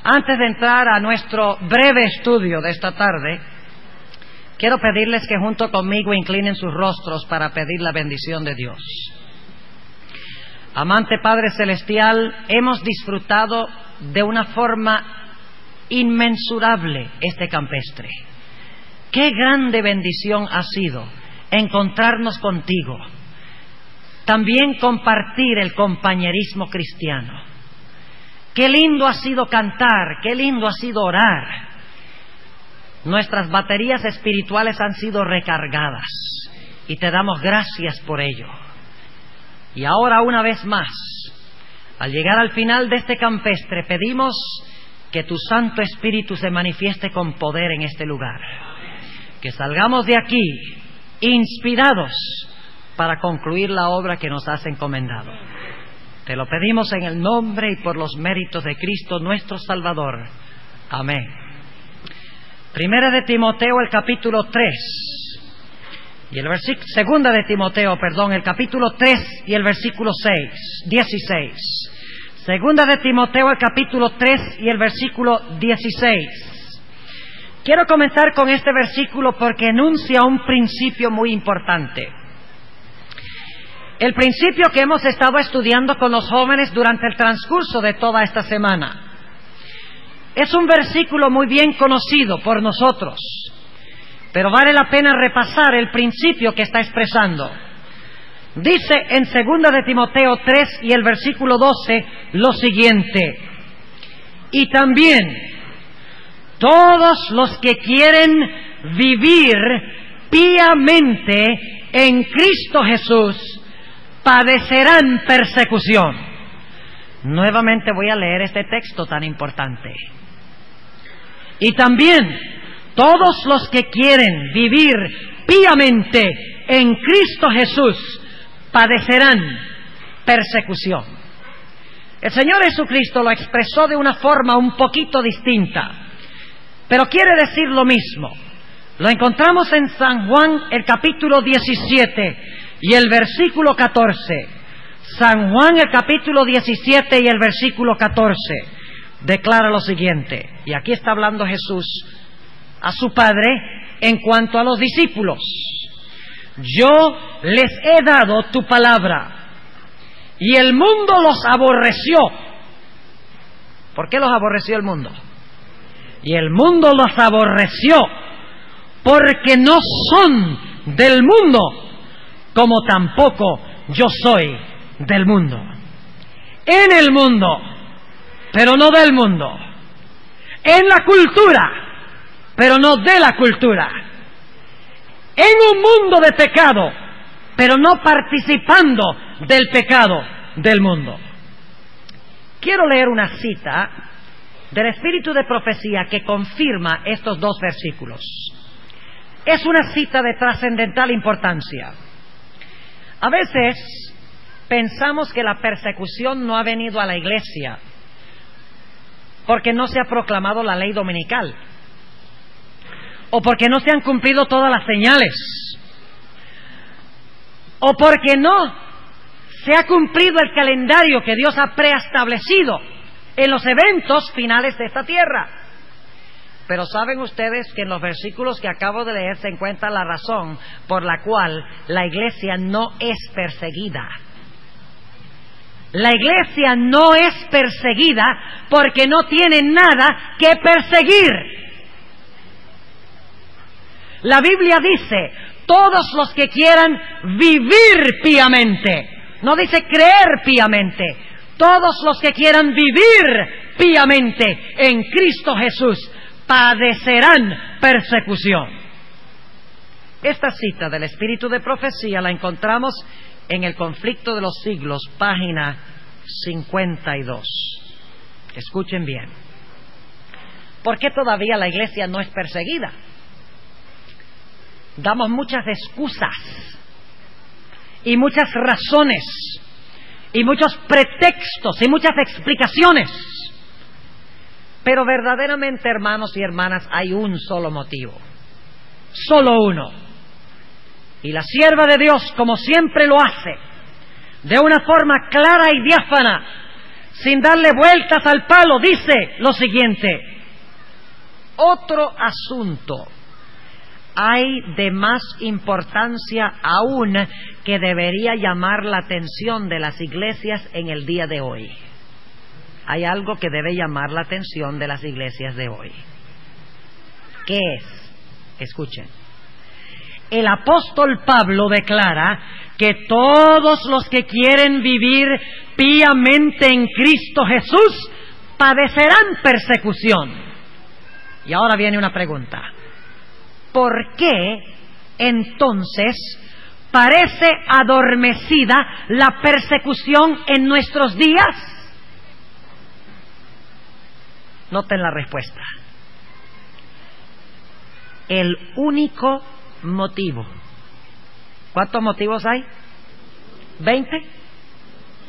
Antes de entrar a nuestro breve estudio de esta tarde, quiero pedirles que junto conmigo inclinen sus rostros para pedir la bendición de Dios. Amante Padre Celestial, hemos disfrutado de una forma inmensurable este campestre. Qué grande bendición ha sido encontrarnos contigo. También compartir el compañerismo cristiano. Qué lindo ha sido cantar, qué lindo ha sido orar. Nuestras baterías espirituales han sido recargadas y te damos gracias por ello. Y ahora una vez más, al llegar al final de este campestre, pedimos que tu Santo Espíritu se manifieste con poder en este lugar. Que salgamos de aquí inspirados para concluir la obra que nos has encomendado. Te lo pedimos en el nombre y por los méritos de Cristo nuestro Salvador. Amén. Primera de Timoteo, el capítulo 3. Y el segunda de Timoteo, el capítulo 3 y el versículo 16. Segunda de Timoteo, el capítulo 3 y el versículo 16. Quiero comenzar con este versículo porque enuncia un principio muy importante. El principio que hemos estado estudiando con los jóvenes durante el transcurso de toda esta semana. Es un versículo muy bien conocido por nosotros, pero vale la pena repasar el principio que está expresando. Dice en 2 de Timoteo 3 y el versículo 12 lo siguiente: y también todos los que quieren vivir piamente en Cristo Jesús padecerán persecución. Nuevamente voy a leer este texto tan importante. Y también todos los que quieren vivir piamente en Cristo Jesús padecerán persecución. El Señor Jesucristo lo expresó de una forma un poquito distinta, pero quiere decir lo mismo. Lo encontramos en San Juan, el capítulo 17 y el versículo 14. San Juan, el capítulo 17 y el versículo 14, declara lo siguiente. Y aquí está hablando Jesús a su Padre en cuanto a los discípulos. Yo les he dado tu palabra y el mundo los aborreció. ¿Por qué los aborreció el mundo? Y el mundo los aborreció porque no son del mundo, como tampoco yo soy del mundo. En el mundo, pero no del mundo. En la cultura, pero no de la cultura. En un mundo de pecado, pero no participando del pecado del mundo. Quiero leer una cita del Espíritu de Profecía que confirma estos dos versículos. Es una cita de trascendental importancia. A veces pensamos que la persecución no ha venido a la iglesia porque no se ha proclamado la ley dominical, o porque no se han cumplido todas las señales, o porque no se ha cumplido el calendario que Dios ha preestablecido en los eventos finales de esta tierra. Pero saben ustedes que en los versículos que acabo de leer se encuentra la razón por la cual la iglesia no es perseguida. La iglesia no es perseguida porque no tiene nada que perseguir. La Biblia dice, todos los que quieran vivir piamente. No dice creer piamente. Todos los que quieran vivir piamente en Cristo Jesús padecerán persecución. Esta cita del Espíritu de Profecía la encontramos en El Conflicto de los Siglos, página 52. Escuchen bien. ¿Por qué todavía la iglesia no es perseguida? Damos muchas excusas y muchas razones y muchos pretextos y muchas explicaciones. Pero verdaderamente, hermanos y hermanas, hay un solo motivo. Solo uno. Y la sierva de Dios, como siempre lo hace, de una forma clara y diáfana, sin darle vueltas al palo, dice lo siguiente: otro asunto hay de más importancia aún que debería llamar la atención de las iglesias en el día de hoy. Hay algo que debe llamar la atención de las iglesias de hoy. ¿Qué es? Escuchen. El apóstol Pablo declara que todos los que quieren vivir piamente en Cristo Jesús padecerán persecución. Y ahora viene una pregunta: ¿por qué entonces parece adormecida la persecución en nuestros días? Noten la respuesta. El único motivo. ¿Cuántos motivos hay? ¿20?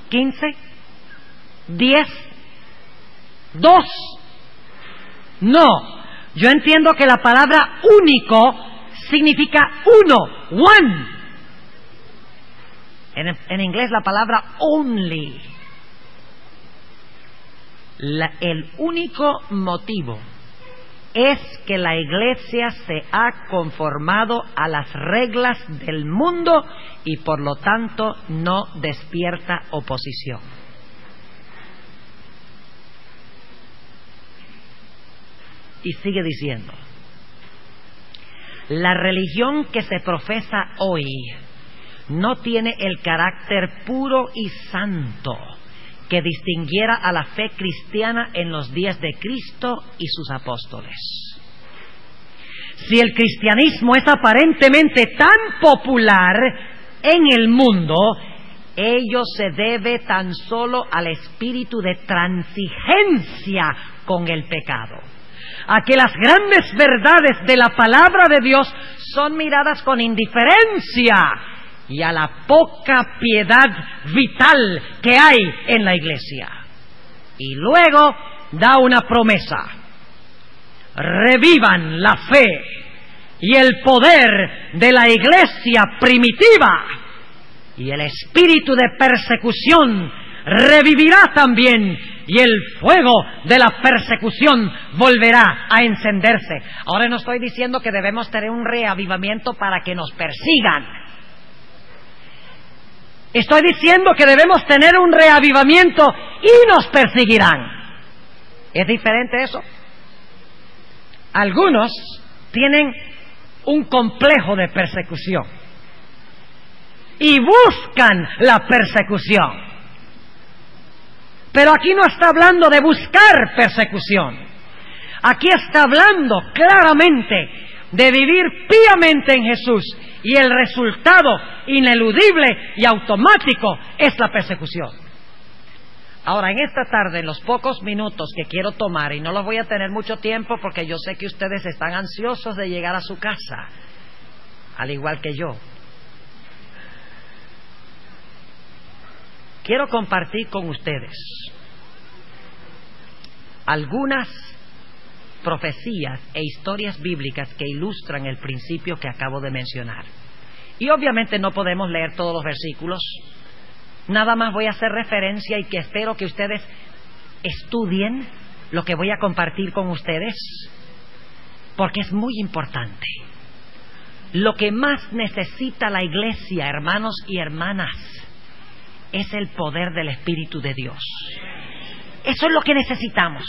¿15? ¿10? ¿2? No. Yo entiendo que la palabra único significa uno, one. En inglés la palabra only. El único motivo es que la iglesia se ha conformado a las reglas del mundo y por lo tanto no despierta oposición. Y sigue diciendo: la religión que se profesa hoy no tiene el carácter puro y santo que distinguiera a la fe cristiana en los días de Cristo y sus apóstoles. Si el cristianismo es aparentemente tan popular en el mundo, ello se debe tan solo al espíritu de transigencia con el pecado, a que las grandes verdades de la palabra de Dios son miradas con indiferencia y a la poca piedad vital que hay en la iglesia. Y luego da una promesa: revivan la fe y el poder de la iglesia primitiva, y el espíritu de persecución revivirá también, y el fuego de la persecución volverá a encenderse. Ahora no estoy diciendo que debemos tener un reavivamiento para que nos persigan. Estoy diciendo que debemos tener un reavivamiento y nos perseguirán. ¿Es diferente eso? Algunos tienen un complejo de persecución y buscan la persecución. Pero aquí no está hablando de buscar persecución. Aquí está hablando claramente de vivir piamente en Jesús, y el resultado ineludible y automático es la persecución. Ahora, en esta tarde, en los pocos minutos que quiero tomar, y no los voy a tener mucho tiempo porque yo sé que ustedes están ansiosos de llegar a su casa, al igual que yo, quiero compartir con ustedes algunas profecías e historias bíblicas que ilustran el principio que acabo de mencionar. Y obviamente no podemos leer todos los versículos. Nada más voy a hacer referencia, y que espero que ustedes estudien lo que voy a compartir con ustedes, porque es muy importante. Lo que más necesita la iglesia, hermanos y hermanas, es el poder del Espíritu de Dios. Eso es lo que necesitamos.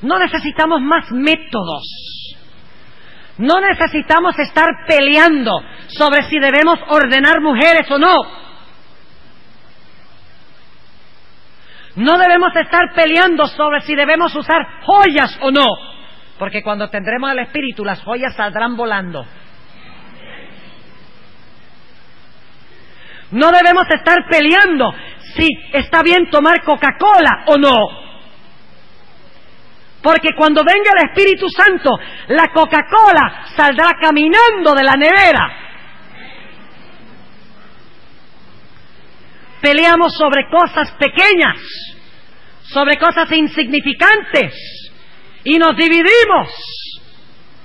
No necesitamos más métodos. No necesitamos estar peleando sobre si debemos ordenar mujeres o no. No debemos estar peleando sobre si debemos usar joyas o no, porque cuando tendremos el Espíritu, las joyas saldrán volando. No debemos estar peleando si está bien tomar Coca-Cola o no, porque cuando venga el Espíritu Santo, la Coca-Cola saldrá caminando de la nevera. Peleamos sobre cosas pequeñas, sobre cosas insignificantes, y nos dividimos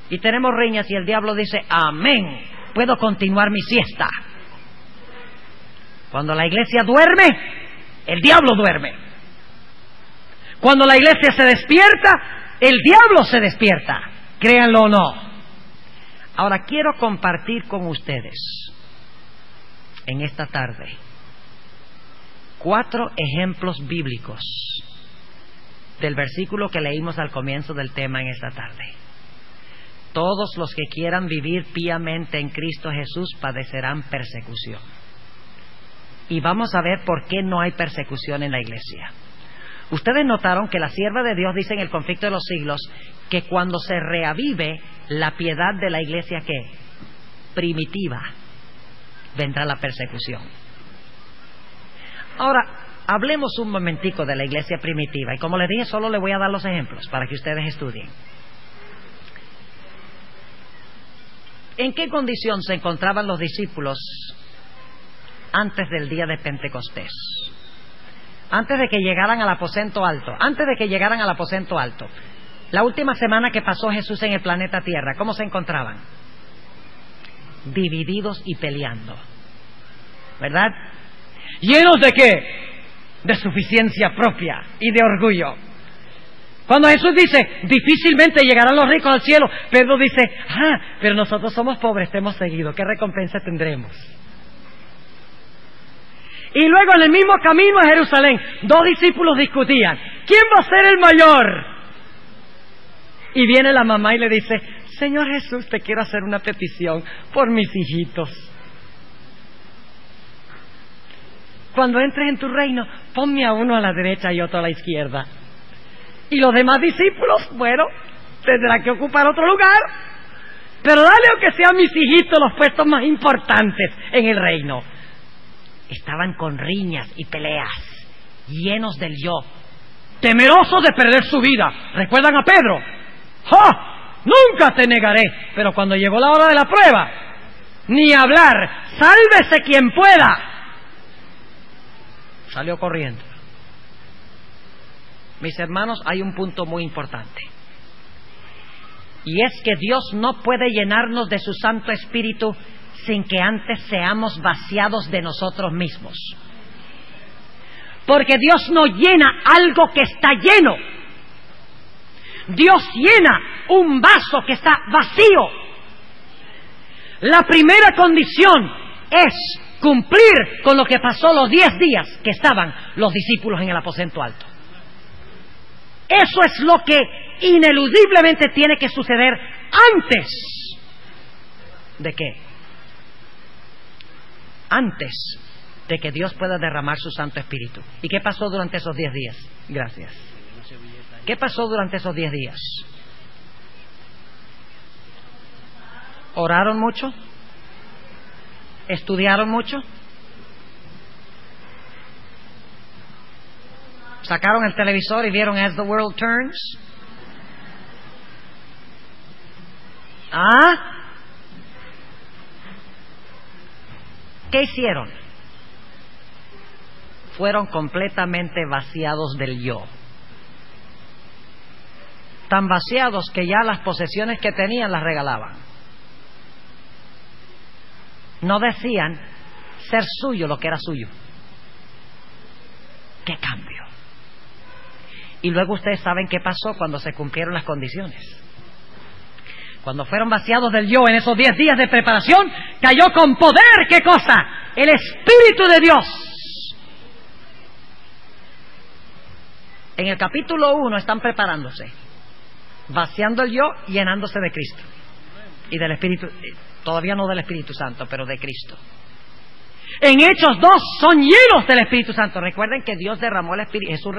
y tenemos riñas, y el diablo dice: amén, puedo continuar mi siesta. Cuando la iglesia duerme, el diablo duerme. Cuando la iglesia se despierta, el diablo se despierta, créanlo o no. Ahora quiero compartir con ustedes en esta tarde 4 ejemplos bíblicos del versículo que leímos al comienzo del tema en esta tarde. Todos los que quieran vivir piamente en Cristo Jesús padecerán persecución. Y vamos a ver por qué no hay persecución en la iglesia. Ustedes notaron que la sierva de Dios dice en el conflicto de los siglos que cuando se reavive la piedad de la iglesia, ¿qué? Primitiva, vendrá la persecución. Ahora, hablemos un momentico de la iglesia primitiva. Y como les dije, solo les voy a dar los ejemplos para que ustedes estudien. ¿En qué condición se encontraban los discípulos antes del día de Pentecostés? Antes de que llegaran al aposento alto. La última semana que pasó Jesús en el planeta Tierra, ¿cómo se encontraban? Divididos y peleando, ¿verdad? ¿Llenos de qué? De suficiencia propia y de orgullo. Cuando Jesús dice, difícilmente llegarán los ricos al cielo, Pedro dice, pero nosotros somos pobres, te hemos seguido, ¿qué recompensa tendremos? Y luego en el mismo camino a Jerusalén, 2 discípulos discutían, ¿quién va a ser el mayor? Y viene la mamá y le dice, Señor Jesús, te quiero hacer una petición por mis hijitos. Cuando entres en tu reino, ponme a uno a la derecha y otro a la izquierda. Y los demás discípulos, bueno, tendrán que ocupar otro lugar, pero dale aunque sean mis hijitos los puestos más importantes en el reino. Estaban con riñas y peleas, llenos del yo, temerosos de perder su vida. ¿Recuerdan a Pedro? Nunca te negaré. Pero cuando llegó la hora de la prueba, ni hablar, sálvese quien pueda. Salió corriendo. Mis hermanos, hay un punto muy importante. Y es que Dios no puede llenarnos de su Santo Espíritu sin que antes seamos vaciados de nosotros mismos. Porque Dios no llena algo que está lleno. Dios llena un vaso que está vacío. La primera condición es cumplir con lo que pasó los 10 días que estaban los discípulos en el aposento alto. Eso es lo que ineludiblemente tiene que suceder antes de qué? Antes de que Dios pueda derramar su Santo Espíritu. ¿Y qué pasó durante esos 10 días? Gracias. ¿Qué pasó durante esos 10 días? ¿Oraron mucho? ¿Estudiaron mucho? ¿Sacaron el televisor y vieron As the World Turns? ¿Qué hicieron? Fueron completamente vaciados del yo. Tan vaciados que ya las posesiones que tenían las regalaban. No decían ser suyo lo que era suyo. ¡Qué cambio! Y luego ustedes saben qué pasó cuando se cumplieron las condiciones. Cuando fueron vaciados del yo en esos 10 días de preparación, cayó con poder, ¿qué cosa? El Espíritu de Dios. En el capítulo 1 están preparándose, vaciando el yo, llenándose de Cristo y del Espíritu, todavía no del Espíritu Santo, pero de Cristo. En Hechos 2 son llenos del Espíritu Santo. Recuerden que Jesús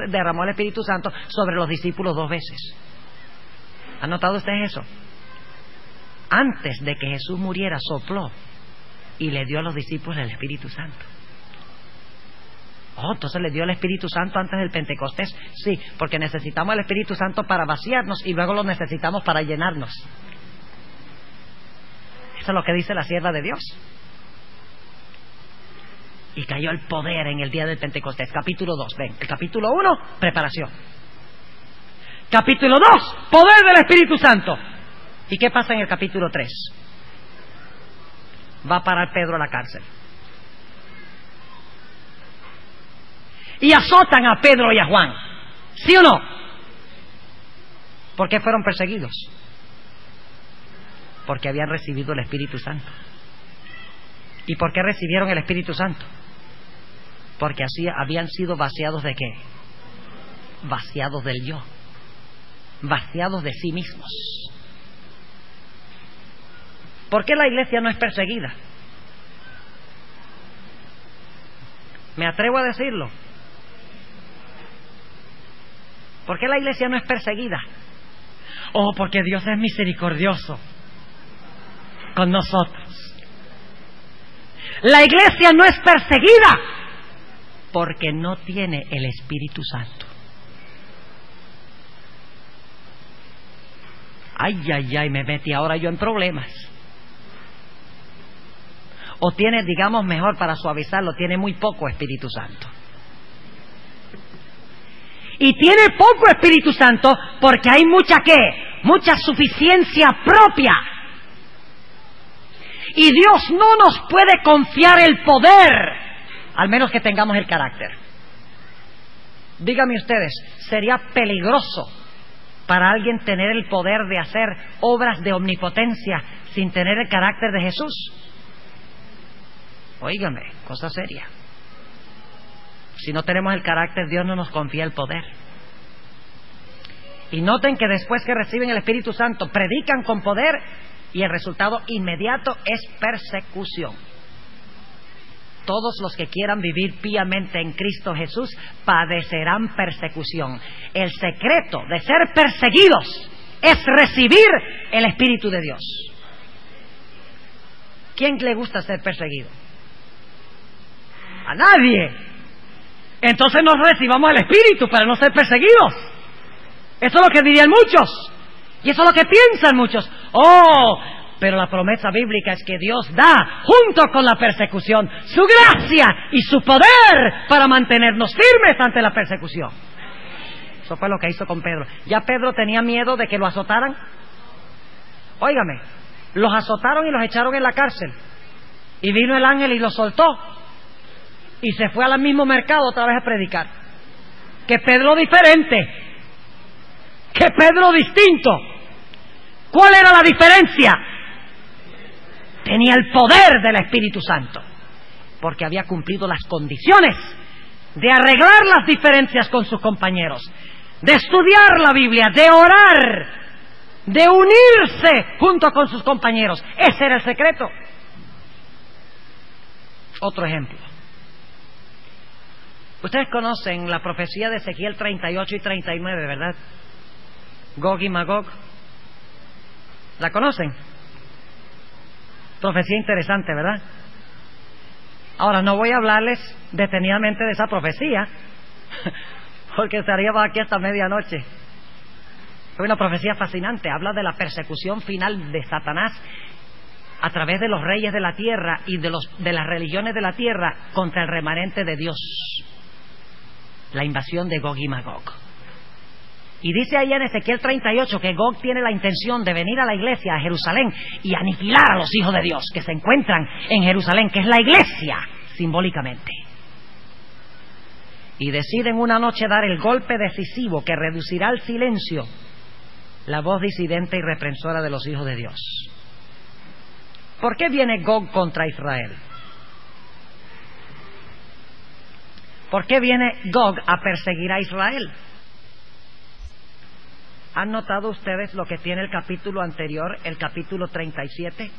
derramó el Espíritu Santo sobre los discípulos 2 veces. ¿Han notado ustedes eso? Antes de que Jesús muriera, sopló y le dio a los discípulos el Espíritu Santo. Entonces le dio el Espíritu Santo antes del Pentecostés. Sí, porque necesitamos el Espíritu Santo para vaciarnos y luego lo necesitamos para llenarnos. Eso es lo que dice la sierva de Dios. Y cayó el poder en el día del Pentecostés. Capítulo 2, ven. El capítulo 1, preparación. Capítulo 2, poder del Espíritu Santo. ¿Y qué pasa en el capítulo 3? Va a parar Pedro a la cárcel. Y azotan a Pedro y a Juan. ¿Sí o no? ¿Por qué fueron perseguidos? Porque habían recibido el Espíritu Santo. ¿Y por qué recibieron el Espíritu Santo? Porque así habían sido vaciados ¿de qué? Vaciados del yo, vaciados de sí mismos. ¿Por qué la iglesia no es perseguida? Me atrevo a decirlo. ¿Por qué la iglesia no es perseguida? Oh, porque Dios es misericordioso con nosotros. La iglesia no es perseguida porque no tiene el Espíritu Santo. Ay, me metí ahora yo en problemas. O tiene, digamos mejor para suavizarlo, tiene muy poco Espíritu Santo. Y tiene poco Espíritu Santo porque hay mucha ¿qué? Mucha suficiencia propia. Y Dios no nos puede confiar el poder, al menos que tengamos el carácter. Díganme ustedes, ¿sería peligroso para alguien tener el poder de hacer obras de omnipotencia sin tener el carácter de Jesús? Óigame, cosa seria. Si no tenemos el carácter, Dios no nos confía el poder. Y noten que después que reciben el Espíritu Santo, predican con poder y el resultado inmediato es persecución. Todos los que quieran vivir piamente en Cristo Jesús padecerán persecución. El secreto de ser perseguidos es recibir el Espíritu de Dios. ¿Quién le gusta ser perseguido? A nadie. Entonces no recibamos el Espíritu para no ser perseguidos. Eso es lo que dirían muchos. Y eso es lo que piensan muchos. Oh, pero la promesa bíblica es que Dios da, junto con la persecución, su gracia y su poder para mantenernos firmes ante la persecución. Eso fue lo que hizo con Pedro. ¿Ya Pedro tenía miedo de que lo azotaran? Óigame, los azotaron y los echaron en la cárcel. Y vino el ángel y los soltó. Y se fue al mismo mercado otra vez a predicar. Que Pedro diferente. Que Pedro distinto. ¿Cuál era la diferencia? Tenía el poder del Espíritu Santo, porque había cumplido las condiciones de arreglar las diferencias con sus compañeros, de estudiar la Biblia, de orar, de unirse junto con sus compañeros. Ese era el secreto. Otro ejemplo. Ustedes conocen la profecía de Ezequiel 38 y 39, ¿verdad? Gog y Magog. ¿La conocen? Profecía interesante, ¿verdad? Ahora, no voy a hablarles detenidamente de esa profecía, porque estaríamos aquí hasta medianoche. Es una profecía fascinante. Habla de la persecución final de Satanás a través de los reyes de la tierra y de las religiones de la tierra contra el remanente de Dios. La invasión de Gog y Magog. Y dice ahí en Ezequiel 38 que Gog tiene la intención de venir a la iglesia, a Jerusalén, y aniquilar a los hijos de Dios que se encuentran en Jerusalén, que es la iglesia, simbólicamente. Y deciden una noche dar el golpe decisivo que reducirá al silencio la voz disidente y reprensora de los hijos de Dios. ¿Por qué viene Gog contra Israel? ¿Por qué viene Gog a perseguir a Israel? ¿Han notado ustedes lo que tiene el capítulo anterior, el capítulo 37?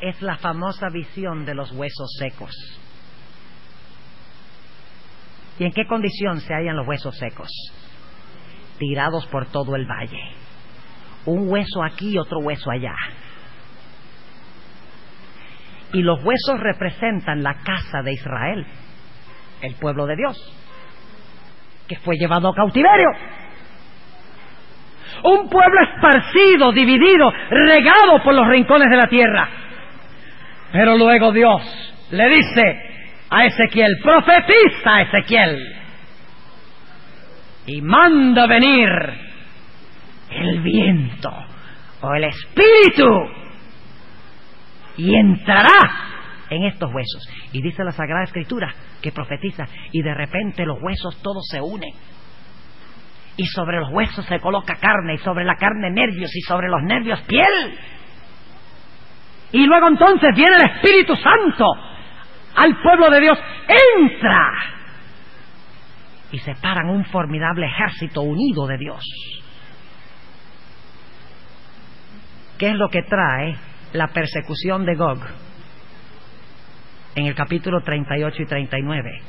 Es la famosa visión de los huesos secos. ¿Y en qué condición se hallan los huesos secos? Tirados por todo el valle. Un hueso aquí y otro hueso allá. Y los huesos representan la casa de Israel, el pueblo de Dios, que fue llevado a cautiverio. Un pueblo esparcido, dividido, regado por los rincones de la tierra. Pero luego Dios le dice a Ezequiel, profetiza a Ezequiel, y manda venir el viento o el espíritu, y entrará en estos huesos. Y dice la Sagrada Escritura que profetiza, y de repente los huesos todos se unen. Y sobre los huesos se coloca carne, y sobre la carne nervios, y sobre los nervios piel. Y luego entonces viene el Espíritu Santo al pueblo de Dios, entra, y se paran un formidable ejército unido de Dios. ¿Qué es lo que trae la persecución de Gog? En el capítulo 38 y 39.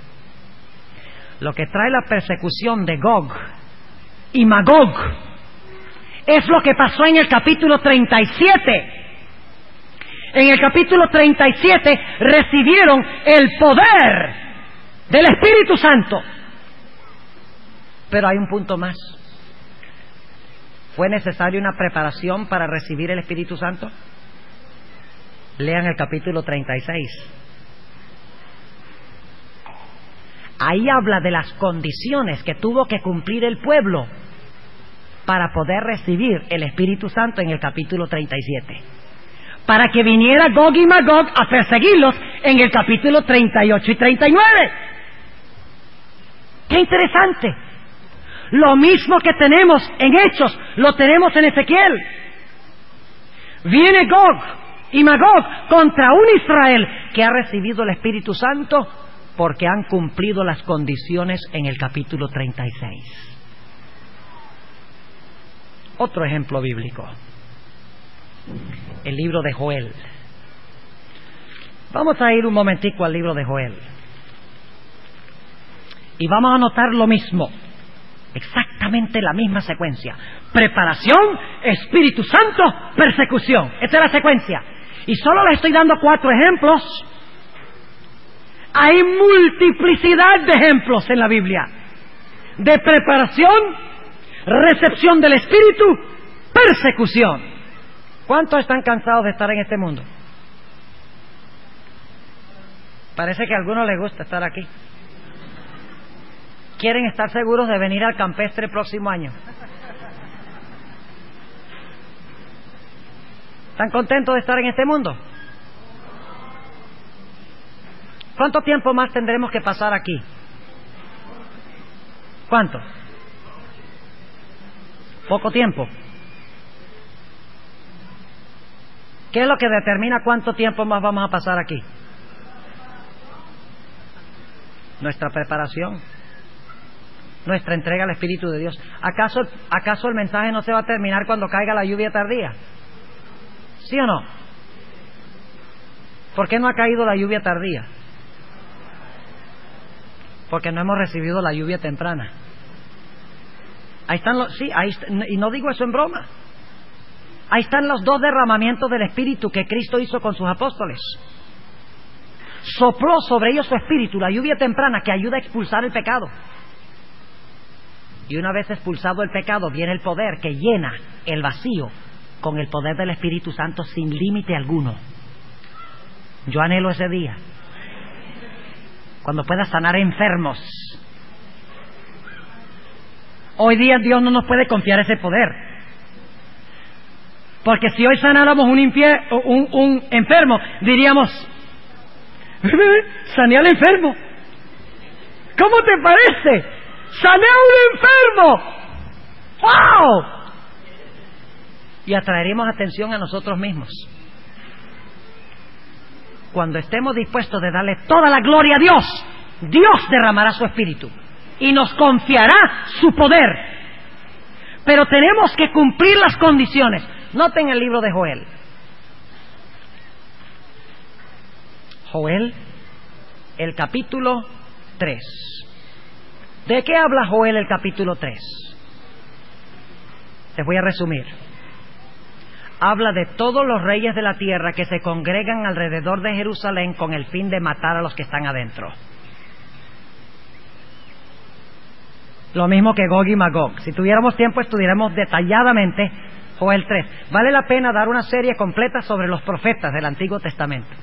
Lo que trae la persecución de Gog y Magog es lo que pasó en el capítulo 37. En el capítulo 37 recibieron el poder del Espíritu Santo. Pero hay un punto más. ¿Fue necesaria una preparación para recibir el Espíritu Santo? Lean el capítulo 36. Ahí habla de las condiciones que tuvo que cumplir el pueblo para poder recibir el Espíritu Santo en el capítulo 37. Para que viniera Gog y Magog a perseguirlos en el capítulo 38 y 39. ¡Qué interesante! Lo mismo que tenemos en Hechos, lo tenemos en Ezequiel. Viene Gog y Magog contra un Israel que ha recibido el Espíritu Santo porque han cumplido las condiciones en el capítulo 36. Otro ejemplo bíblico. El libro de Joel. Vamos a ir un momentico al libro de Joel. Y vamos a notar lo mismo. Exactamente la misma secuencia. Preparación, Espíritu Santo, persecución. Esta es la secuencia. Y solo les estoy dando 4 ejemplos. Hay multiplicidad de ejemplos en la Biblia. De preparación, recepción del Espíritu, persecución. ¿Cuántos están cansados de estar en este mundo? Parece que a algunos les gusta estar aquí. ¿Quieren estar seguros de venir al campestre el próximo año? ¿Están contentos de estar en este mundo? ¿Cuánto tiempo más tendremos que pasar aquí? ¿Cuánto? Poco tiempo. ¿Qué es lo que determina cuánto tiempo más vamos a pasar aquí? Nuestra preparación, nuestra entrega al Espíritu de Dios. ¿Acaso el mensaje no se va a terminar cuando caiga la lluvia tardía? ¿Sí o no? ¿Por qué no ha caído la lluvia tardía? Porque no hemos recibido la lluvia temprana. Ahí están y no digo eso en broma. Ahí están los 2 derramamientos del Espíritu que Cristo hizo con sus apóstoles. Sopló sobre ellos su Espíritu, la lluvia temprana que ayuda a expulsar el pecado. Y una vez expulsado el pecado, viene el poder que llena el vacío con el poder del Espíritu Santo sin límite alguno. Yo anhelo ese día, cuando pueda sanar enfermos. Hoy día Dios no nos puede confiar ese poder, porque si hoy sanáramos un enfermo, diríamos: sané al enfermo. ¿Cómo te parece? ¡Sané a un enfermo! ¡Wow! Y atraeremos atención a nosotros mismos. Cuando estemos dispuestos de darle toda la gloria a Dios, Dios derramará su Espíritu y nos confiará su poder. Pero tenemos que cumplir las condiciones. Noten el libro de Joel. Joel, el capítulo 3. ¿De qué habla Joel el capítulo 3? Les voy a resumir. Habla de todos los reyes de la tierra que se congregan alrededor de Jerusalén con el fin de matar a los que están adentro. Lo mismo que Gog y Magog. Si tuviéramos tiempo, estudiáramos detalladamente Joel 3. Vale la pena dar una serie completa sobre los profetas del Antiguo Testamento.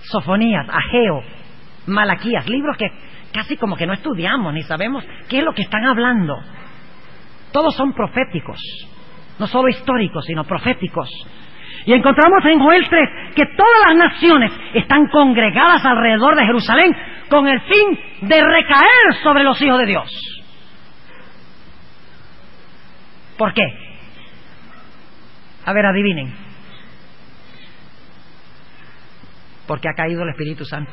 Sofonías, Ageo, Malaquías, libros que casi como que no estudiamos ni sabemos qué es lo que están hablando. Todos son proféticos, no solo históricos, sino proféticos. Y encontramos en Joel 3 que todas las naciones están congregadas alrededor de Jerusalén con el fin de recaer sobre los hijos de Dios. ¿Por qué? A ver, adivinen. Porque ha caído el Espíritu Santo.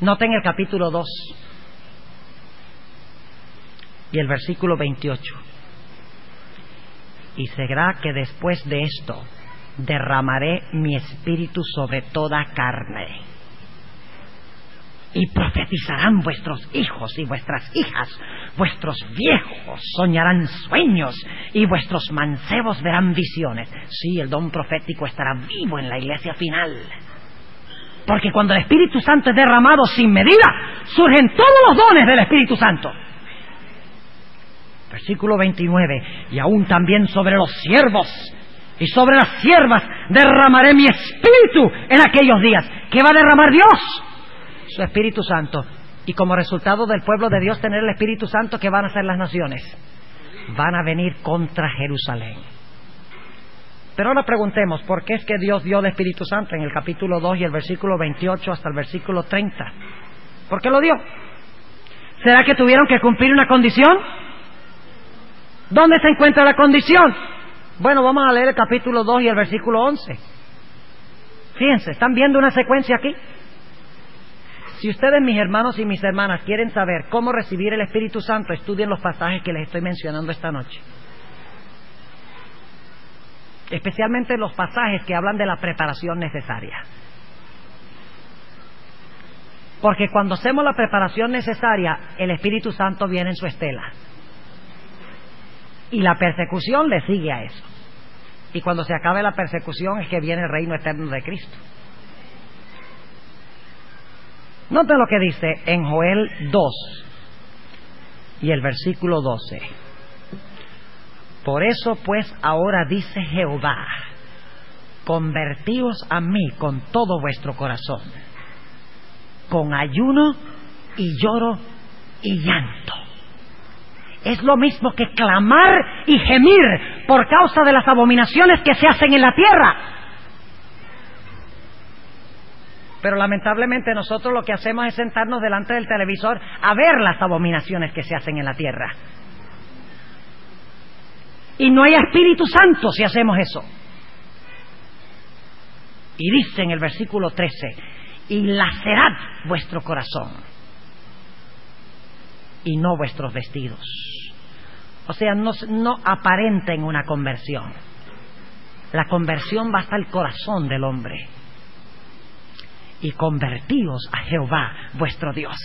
Noten el capítulo 2 y el versículo 28. Y será que después de esto derramaré mi espíritu sobre toda carne, y profetizarán vuestros hijos y vuestras hijas, vuestros viejos soñarán sueños y vuestros mancebos verán visiones. Sí, el don profético estará vivo en la iglesia final, porque cuando el Espíritu Santo es derramado sin medida, surgen todos los dones del Espíritu Santo. Versículo 29. Y aún también sobre los siervos y sobre las siervas derramaré mi espíritu en aquellos días. ¿Qué va a derramar Dios? Su Espíritu Santo. Y como resultado del pueblo de Dios tener el Espíritu Santo, ¿qué van a hacer las naciones? Van a venir contra Jerusalén. Pero ahora preguntemos, ¿por qué es que Dios dio el Espíritu Santo en el capítulo 2 y el versículo 28 hasta el versículo 30? ¿Por qué lo dio? ¿Será que tuvieron que cumplir una condición? ¿Dónde se encuentra la condición? Bueno, vamos a leer el capítulo 2 y el versículo 11. Fíjense, ¿están viendo una secuencia aquí? Si ustedes, mis hermanos y mis hermanas, quieren saber cómo recibir el Espíritu Santo, estudien los pasajes que les estoy mencionando esta noche. Especialmente los pasajes que hablan de la preparación necesaria. Porque cuando hacemos la preparación necesaria, el Espíritu Santo viene en su estela. Y la persecución le sigue a eso. Y cuando se acabe la persecución es que viene el reino eterno de Cristo. Noten lo que dice en Joel 2 y el versículo 12. Por eso pues ahora dice Jehová, convertíos a mí con todo vuestro corazón, con ayuno y lloro y llanto. Es lo mismo que clamar y gemir por causa de las abominaciones que se hacen en la tierra. Pero lamentablemente nosotros lo que hacemos es sentarnos delante del televisor a ver las abominaciones que se hacen en la tierra. Y no hay Espíritu Santo si hacemos eso. Y dice en el versículo 13, y lacerad vuestro corazón y no vuestros vestidos. O sea, no aparenten una conversión. La conversión va hasta el corazón del hombre. Y convertíos a Jehová vuestro Dios,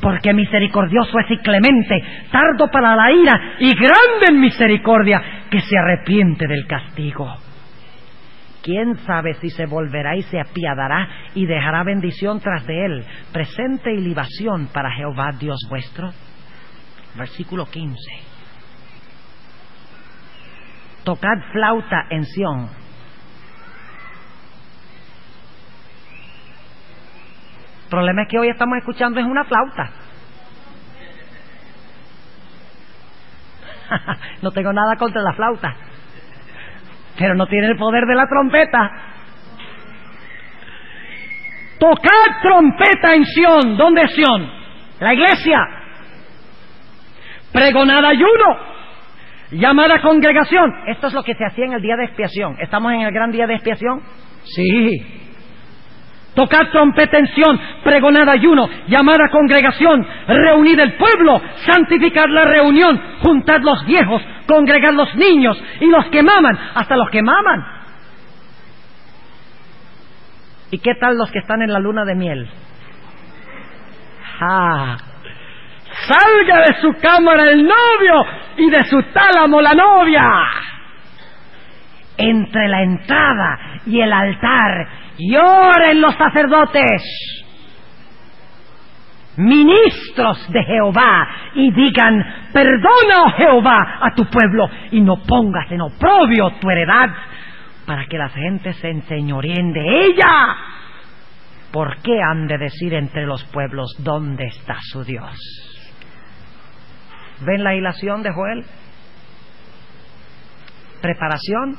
porque misericordioso es y clemente, tardo para la ira y grande en misericordia, que se arrepiente del castigo. ¿Quién sabe si se volverá y se apiadará y dejará bendición tras de él, presente y libación para Jehová Dios vuestro? Versículo 15. Tocad flauta en Sión. El problema es que hoy estamos escuchando es una flauta. No tengo nada contra la flauta, pero no tiene el poder de la trompeta. Tocad trompeta en Sión. ¿Dónde es Sión? La iglesia. Pregonad ayuno, llamad a congregación. Esto es lo que se hacía en el día de expiación. ¿Estamos en el gran día de expiación? Sí. Tocad trompeta en Sión, pregonad ayuno, llamad a congregación, reunid el pueblo, santificad la reunión, juntad los viejos, congregad los niños y los que maman, hasta los que maman. ¿Y qué tal los que están en la luna de miel? Salga de su cámara el novio y de su tálamo la novia. Entre la entrada y el altar lloren los sacerdotes, ministros de Jehová, y digan: perdona, oh Jehová, a tu pueblo, y no pongas en oprobio tu heredad, para que las gentes se enseñoreen de ella. ¿Por qué han de decir entre los pueblos: ¿dónde está su Dios? ¿Ven la ilación de Joel? Preparación,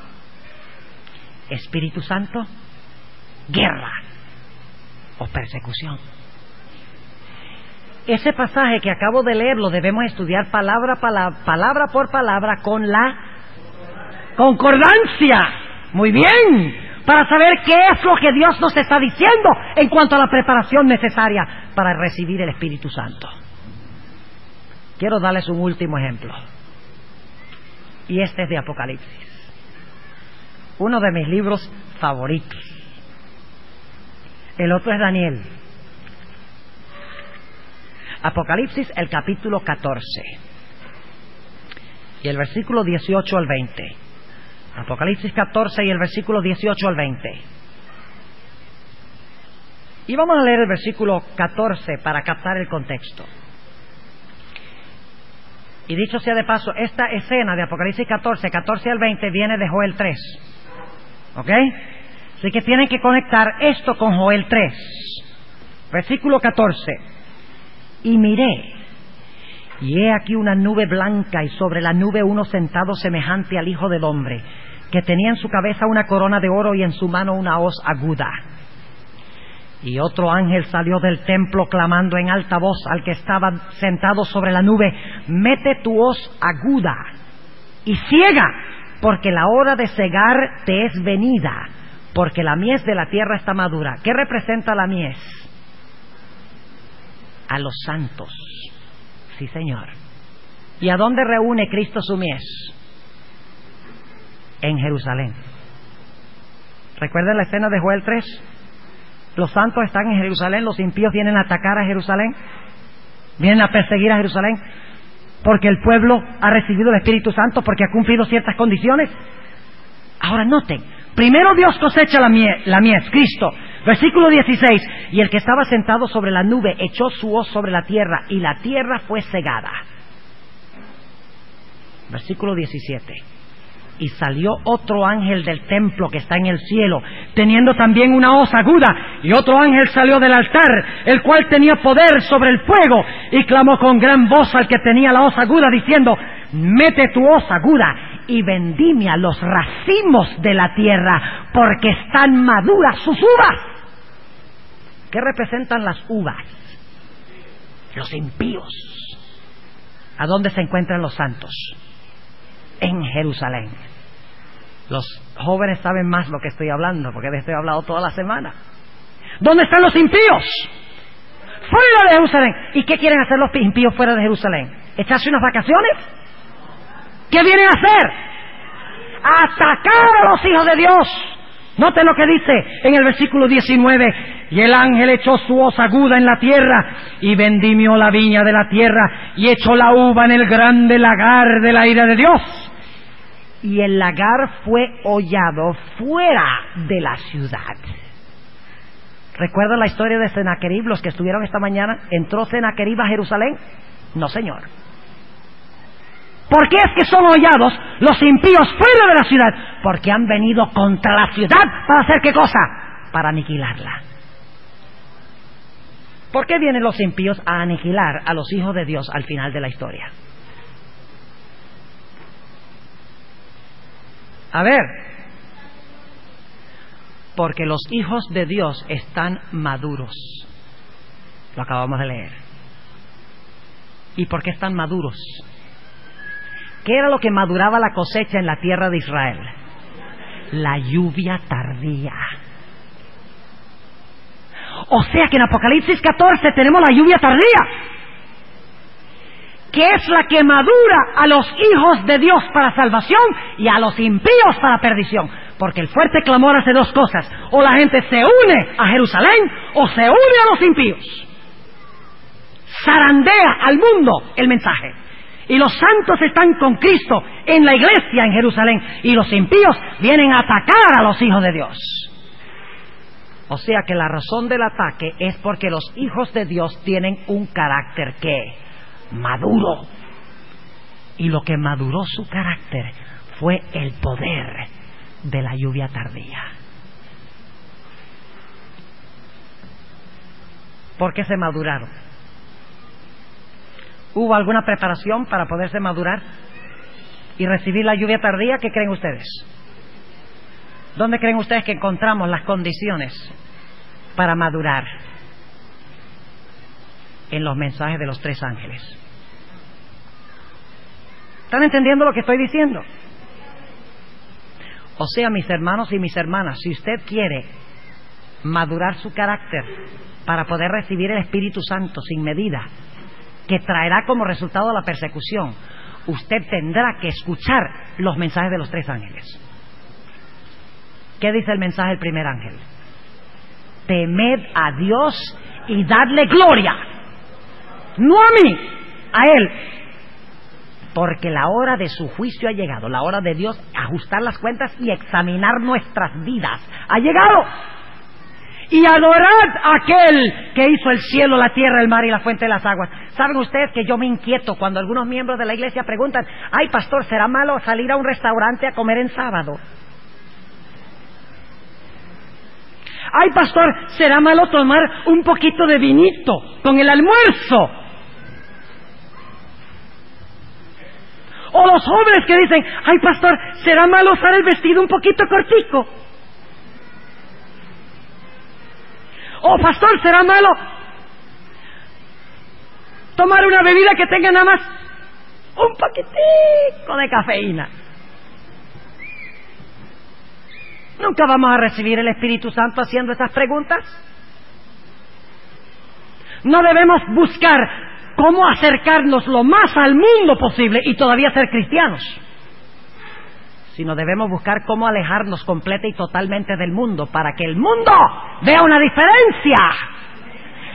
Espíritu Santo, guerra o persecución. Ese pasaje que acabo de leer lo debemos estudiar palabra por palabra con la concordancia. Muy bien, para saber qué es lo que Dios nos está diciendo en cuanto a la preparación necesaria para recibir el Espíritu Santo. Quiero darles un último ejemplo, y este es de Apocalipsis, uno de mis libros favoritos. El otro es Daniel. Apocalipsis, el capítulo 14 y el versículo 18 al 20. Apocalipsis 14 y el versículo 18 al 20. Y vamos a leer el versículo 14 para captar el contexto. Y dicho sea de paso, esta escena de Apocalipsis 14 al 20 viene de Joel 3. ¿Ok? Así que tienen que conectar esto con Joel 3. Versículo 14. Y miré, y he aquí una nube blanca, y sobre la nube uno sentado semejante al Hijo del Hombre, que tenía en su cabeza una corona de oro y en su mano una hoz aguda. Y otro ángel salió del templo clamando en alta voz al que estaba sentado sobre la nube: mete tu hoz aguda y ciega, porque la hora de cegar te es venida, porque la mies de la tierra está madura. ¿Qué representa la mies? A los santos. Sí, Señor. ¿Y a dónde reúne Cristo su mies? En Jerusalén. ¿Recuerdan la escena de Joel 3? Los santos están en Jerusalén, los impíos vienen a atacar a Jerusalén, vienen a perseguir a Jerusalén, porque el pueblo ha recibido el Espíritu Santo, porque ha cumplido ciertas condiciones. Ahora noten, primero Dios cosecha la mies, Cristo. Versículo 16, y el que estaba sentado sobre la nube echó su hoz sobre la tierra, y la tierra fue cegada. Versículo 17, y salió otro ángel del templo que está en el cielo, teniendo también una hoz aguda, y otro ángel salió del altar, el cual tenía poder sobre el fuego, y clamó con gran voz al que tenía la hoz aguda, diciendo: mete tu hoz aguda y vendimia los racimos de la tierra, porque están maduras sus uvas. ¿Qué representan las uvas? Los impíos. ¿A dónde se encuentran los santos? En Jerusalén. Los jóvenes saben más lo que estoy hablando, porque de esto he hablado toda la semana. ¿Dónde están los impíos? Fuera de Jerusalén. ¿Y qué quieren hacer los impíos fuera de Jerusalén? ¿Echarse unas vacaciones? ¿Qué vienen a hacer? Atacar a los hijos de Dios. Noten lo que dice en el versículo 19: y el ángel echó su hoz aguda en la tierra, y vendimió la viña de la tierra, y echó la uva en el grande lagar de la ira de Dios. Y el lagar fue hollado fuera de la ciudad. ¿Recuerdan la historia de Sennacherib, los que estuvieron esta mañana? ¿Entró Sennacherib a Jerusalén? No, señor. ¿Por qué es que son hollados los impíos fuera de la ciudad? Porque han venido contra la ciudad para hacer ¿qué cosa? Para aniquilarla. ¿Por qué vienen los impíos a aniquilar a los hijos de Dios al final de la historia? A ver, porque los hijos de Dios están maduros. Lo acabamos de leer. ¿Y por qué están maduros? ¿Qué era lo que maduraba la cosecha en la tierra de Israel? La lluvia tardía. O sea que en Apocalipsis 14 tenemos la lluvia tardía, que es la que madura a los hijos de Dios para salvación y a los impíos para perdición. Porque el fuerte clamor hace dos cosas: o la gente se une a Jerusalén o se une a los impíos. Zarandea al mundo el mensaje. Y los santos están con Cristo en la iglesia en Jerusalén, y los impíos vienen a atacar a los hijos de Dios. O sea que la razón del ataque es porque los hijos de Dios tienen un carácter que maduro, y lo que maduró su carácter fue el poder de la lluvia tardía. ¿Por qué se maduraron? ¿Hubo alguna preparación para poderse madurar y recibir la lluvia tardía? ¿Qué creen ustedes? ¿Dónde creen ustedes que encontramos las condiciones para madurar? En los mensajes de los 3 ángeles. ¿Están entendiendo lo que estoy diciendo? O sea, mis hermanos y mis hermanas, si usted quiere madurar su carácter para poder recibir el Espíritu Santo sin medida, que traerá como resultado la persecución, usted tendrá que escuchar los mensajes de los 3 ángeles. ¿Qué dice el mensaje del primer ángel? Temed a Dios y dadle gloria. No a mí, a Él. Porque la hora de su juicio ha llegado. La hora de Dios ajustar las cuentas y examinar nuestras vidas ha llegado. Y adorad a aquel que hizo el cielo, la tierra, el mar y la fuente de las aguas. ¿Saben ustedes que yo me inquieto cuando algunos miembros de la iglesia preguntan: ay, pastor, ¿será malo salir a un restaurante a comer en sábado? Ay, pastor, ¿será malo tomar un poquito de vinito con el almuerzo? O los jóvenes que dicen: ay, pastor, ¿será malo usar el vestido un poquito cortico? O pastor, ¿será malo tomar una bebida que tenga nada más un poquitico de cafeína? Nunca vamos a recibir el Espíritu Santo haciendo estas preguntas. No debemos buscar cómo acercarnos lo más al mundo posible y todavía ser cristianos, sino debemos buscar cómo alejarnos completa y totalmente del mundo para que el mundo vea una diferencia.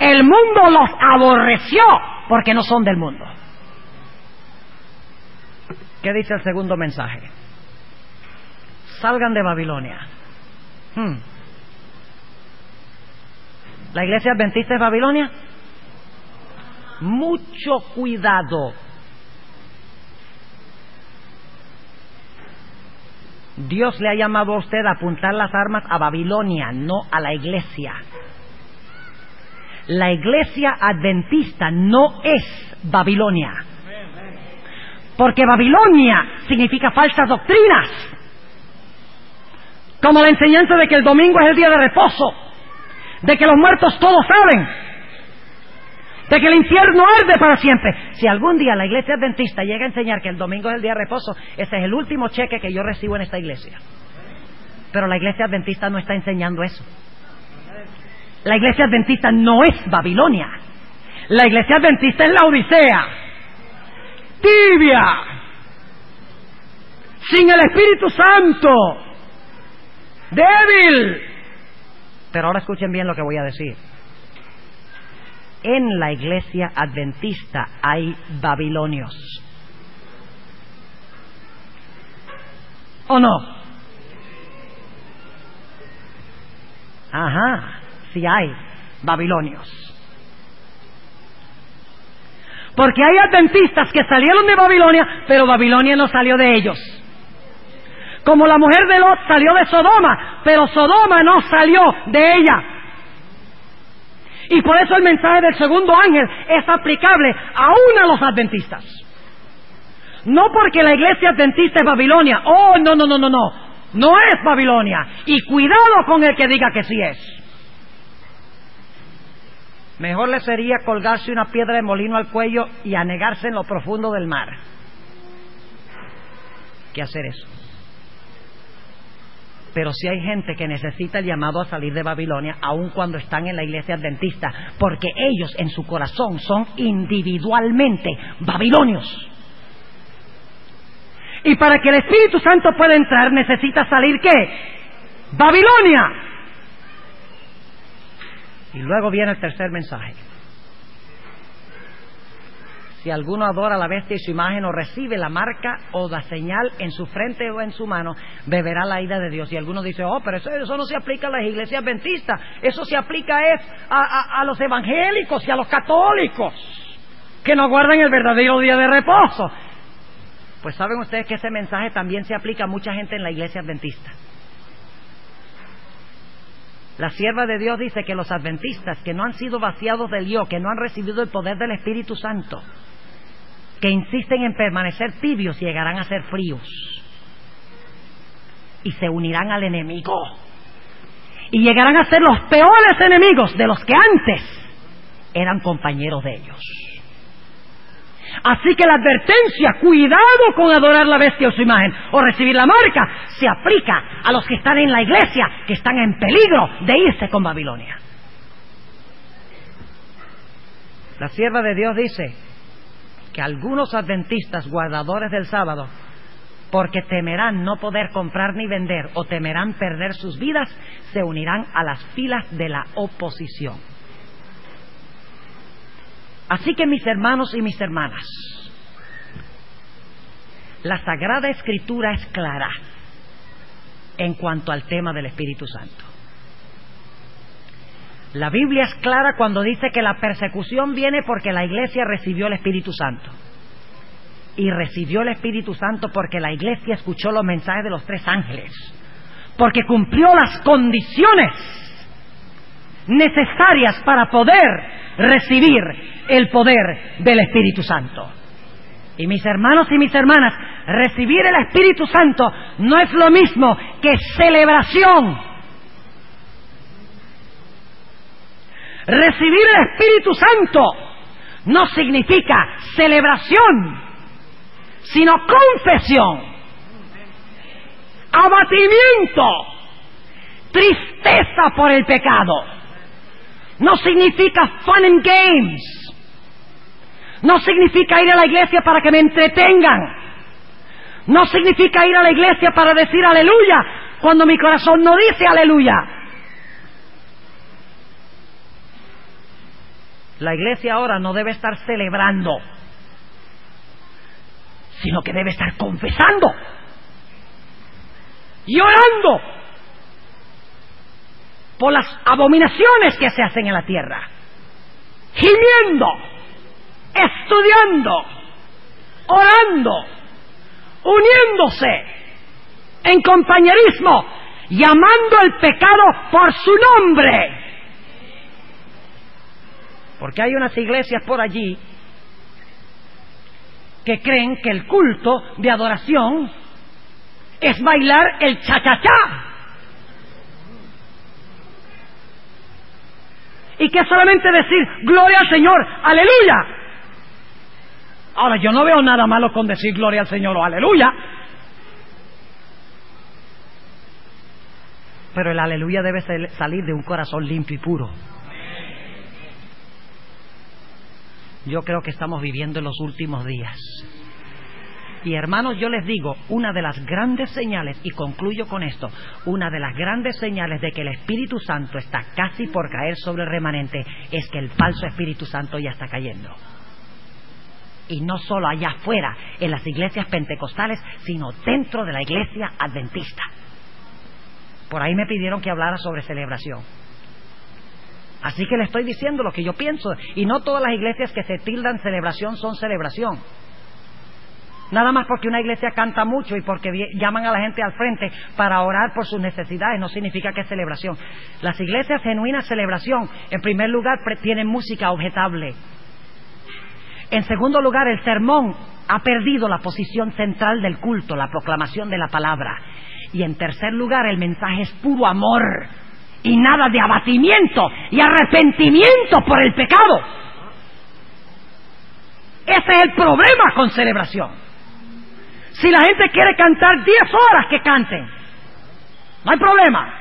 El mundo los aborreció porque no son del mundo. ¿Qué dice el segundo mensaje? Salgan de Babilonia. ¿La iglesia adventista es Babilonia? Mucho cuidado. Dios le ha llamado a usted a apuntar las armas a Babilonia, no a la iglesia. La iglesia adventista no es Babilonia, porque Babilonia significa falsas doctrinas, como la enseñanza de que el domingo es el día de reposo, de que los muertos todos saben, de que el infierno arde para siempre. Si algún día la iglesia adventista llega a enseñar que el domingo es el día de reposo, ese es el último cheque que yo recibo en esta iglesia. Pero la iglesia adventista no está enseñando eso. La iglesia adventista no es Babilonia. La iglesia adventista es la Odisea, tibia, sin el Espíritu Santo, débil. Pero ahora escuchen bien lo que voy a decir. En la iglesia adventista hay babilonios. ¿O no? Ajá, sí hay babilonios. Porque hay adventistas que salieron de Babilonia, pero Babilonia no salió de ellos. Como la mujer de Lot salió de Sodoma, pero Sodoma no salió de ella. Y por eso el mensaje del segundo ángel es aplicable aún a los adventistas. No porque la iglesia adventista es Babilonia. Oh, no, no, no, no, no. No es Babilonia. Y cuidado con el que diga que sí es. Mejor le sería colgarse una piedra de molino al cuello y anegarse en lo profundo del mar que hacer eso. Pero si hay gente que necesita el llamado a salir de Babilonia, aun cuando están en la iglesia adventista, porque ellos en su corazón son individualmente babilonios. Y para que el Espíritu Santo pueda entrar, necesita salir ¿qué? Babilonia. Y luego viene el tercer mensaje. Si alguno adora a la bestia y su imagen, o recibe la marca o la señal en su frente o en su mano, beberá la ira de Dios. Y algunos dicen: oh, pero eso no se aplica a las iglesias adventistas, eso se aplica a los evangélicos y a los católicos que no guardan el verdadero día de reposo. Pues saben ustedes que ese mensaje también se aplica a mucha gente en la iglesia adventista. La sierva de Dios dice que los adventistas que no han sido vaciados del yo, que no han recibido el poder del Espíritu Santo, que insisten en permanecer tibios, llegarán a ser fríos. y se unirán al enemigo. Y llegarán a ser los peores enemigos de los que antes eran compañeros de ellos. Así que la advertencia, cuidado con adorar la bestia o su imagen o recibir la marca, se aplica a los que están en la iglesia, que están en peligro de irse con Babilonia. La sierva de Dios dice que algunos adventistas, guardadores del sábado, porque temerán no poder comprar ni vender o temerán perder sus vidas, se unirán a las filas de la oposición. Así que, mis hermanos y mis hermanas, la Sagrada Escritura es clara en cuanto al tema del Espíritu Santo. La Biblia es clara cuando dice que la persecución viene porque la iglesia recibió el Espíritu Santo. Y recibió el Espíritu Santo porque la iglesia escuchó los mensajes de los 3 ángeles, porque cumplió las condiciones necesarias para poder recibir el poder del Espíritu Santo. Y mis hermanos y mis hermanas, recibir el Espíritu Santo no es lo mismo que celebración. Recibir el Espíritu Santo no significa celebración, sino confesión, abatimiento, tristeza por el pecado. No significa fun and games. No significa ir a la iglesia para que me entretengan. No significa ir a la iglesia para decir aleluya cuando mi corazón no dice aleluya. La iglesia ahora no debe estar celebrando, sino que debe estar confesando y orando por las abominaciones que se hacen en la tierra, gimiendo, estudiando, orando, uniéndose en compañerismo, llamando el pecado por su nombre. Porque hay unas iglesias por allí que creen que el culto de adoración es bailar el cha-cha-cha. Y que solamente decir gloria al Señor, aleluya. Ahora, yo no veo nada malo con decir gloria al Señor o aleluya, pero el aleluya debe salir de un corazón limpio y puro. Yo creo que estamos viviendo en los últimos días. Y hermanos, yo les digo, una de las grandes señales, y concluyo con esto, una de las grandes señales de que el Espíritu Santo está casi por caer sobre el remanente es que el falso Espíritu Santo ya está cayendo. Y no solo allá afuera, en las iglesias pentecostales, sino dentro de la iglesia adventista. Por ahí me pidieron que hablara sobre celebración. Así que le estoy diciendo lo que yo pienso. Y no todas las iglesias que se tildan celebración son celebración. Nada más porque una iglesia canta mucho y porque llaman a la gente al frente para orar por sus necesidades no significa que es celebración. Las iglesias genuinas celebración, en primer lugar, tienen música objetable. En segundo lugar, el sermón ha perdido la posición central del culto, la proclamación de la palabra. Y en tercer lugar, el mensaje es puro amor y nada de abatimiento y arrepentimiento por el pecado. Ese es el problema con celebración. Si la gente quiere cantar 10 horas, que canten, no hay problema.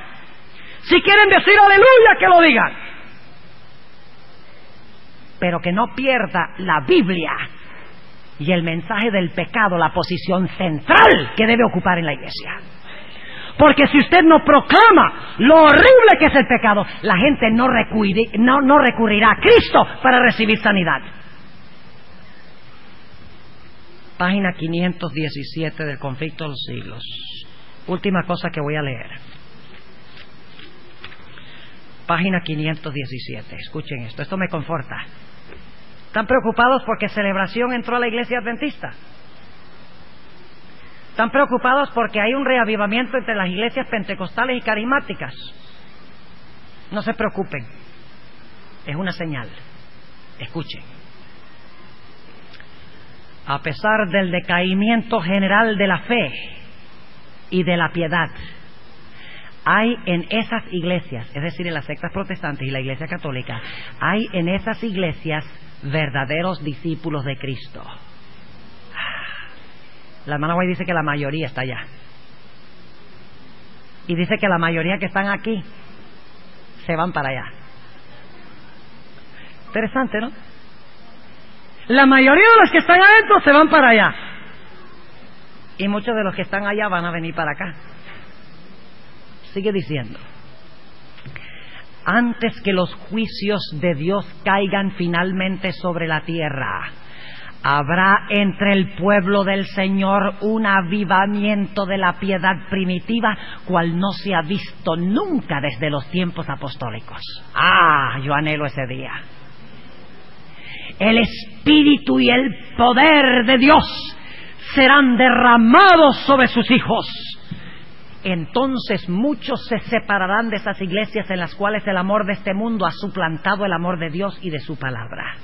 Si quieren decir aleluya, que lo digan, pero que no pierda la Biblia y el mensaje del pecado la posición central que debe ocupar en la iglesia. Porque si usted no proclama lo horrible que es el pecado, la gente no recurrirá a Cristo para recibir sanidad. Página 517 del Conflicto de los Siglos. Última cosa que voy a leer. Página 517. Escuchen esto me conforta. ¿Están preocupados porque celebración entró a la iglesia adventista? ¿Están preocupados porque hay un reavivamiento entre las iglesias pentecostales y carismáticas? No se preocupen. Es una señal. Escuchen. A pesar del decaimiento general de la fe, y de la piedad. Hay en esas iglesias, es decir, en las sectas protestantes y la Iglesia Católica, hay en esas iglesias verdaderos discípulos de Cristo. La hermana White dice que la mayoría está allá. Y dice que la mayoría que están aquí se van para allá. Interesante, ¿no? La mayoría de los que están adentro se van para allá. Y muchos de los que están allá van a venir para acá. Sigue diciendo: antes que los juicios de Dios caigan finalmente sobre la tierra, habrá entre el pueblo del Señor un avivamiento de la piedad primitiva, cual no se ha visto nunca desde los tiempos apostólicos. Yo anhelo ese día. El Espíritu y el poder de Dios serán derramados sobre sus hijos. Entonces muchos se separarán de esas iglesias en las cuales el amor de este mundo ha suplantado el amor de Dios y de su palabra.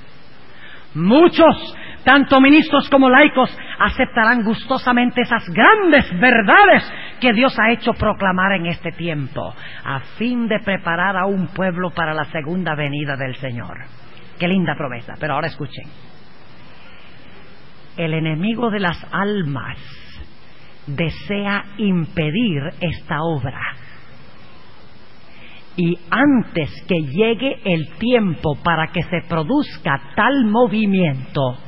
Muchos, tanto ministros como laicos, aceptarán gustosamente esas grandes verdades que Dios ha hecho proclamar en este tiempo, a fin de preparar a un pueblo para la segunda venida del Señor. Qué linda promesa. Pero ahora escuchen: el enemigo de las almas desea impedir esta obra, y antes que llegue el tiempo para que se produzca tal movimiento,